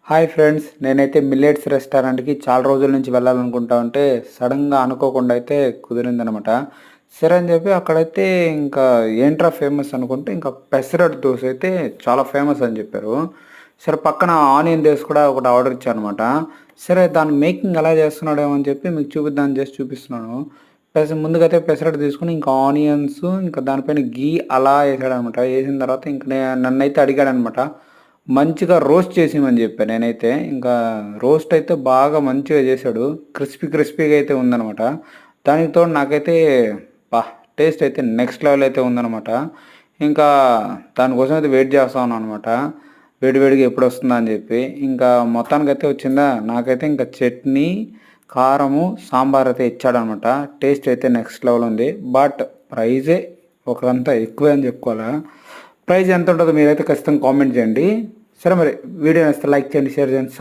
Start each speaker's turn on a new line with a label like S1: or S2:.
S1: Hi friends, నేనైతే millets రెస్టారెంట్‌కి చాలా రోజుల నుంచి వెళ్ళాలనుకుంటా ఉంటే, సడెన్‌గా అనుకోకుండా అయితే కుదిరిందనమాట. సరే అని చెప్పి అక్కడైతే ఇంకా ఏంట్రా ఫేమస్ అనుకుంటే, ఇంకా పెసరట్టు దోస అయితే చాలా ఫేమస్ అని చెప్పారు. సరే పక్కన ఆనియన్ దోస కూడా ఒకటి ఆర్డర్ ఇచ్చాననమాట. సరే దాని మేకింగ్ ఎలా చేస్తున్నాడేమో అని చెప్పి మీకు చూపిద్దామని చేసి చూపిస్తున్నాను. ముందుగైతే పెసరట్టు తీసుకొని ఇంకా ఆనియన్స్, ఇంకా దానిపైన ఘీ అలా ఏసాడనమాట. ఏసిన తర్వాత ఇంక నన్నైతే అడిగాడనమాట. మంచిగా రోస్ట్ చేసిమని చెప్పా నేనైతే. ఇంకా రోస్ట్ అయితే బాగా మంచిగా చేశాడు. క్రిస్పీగా అయితే ఉందనమాట. దానికి తోడు నాకైతే అబ్బా! టేస్ట్ అయితే నెక్స్ట్ లెవెల్ అయితే ఉందనమాట. ఇంకా దానికోసం అయితే వెయిట్ చేస్తా ఉన్నాననమాట. వేడివేడిగా ఎప్పుడొస్తుందా అని చెప్పి. ఇంకా మొత్తానికైతే వచ్చిందా, నాకైతే ఇంకా చట్నీ, కారము, సాంబార్ అయితే ఇచ్చాడనమాట. టేస్ట్ అయితే నెక్స్ట్ లెవెల్ ఉంది. బట్ ప్రైజే ఒకంత ఎక్కువే అని చెప్పుకోవాలా. ప్రైజ్ ఎంత ఉంటుందో మీరైతే ఖచ్చితంగా కామెంట్ చేయండి. సరే మరి వీడియో నచ్చితే లైక్ చేయండి, షేర్ చేయండి,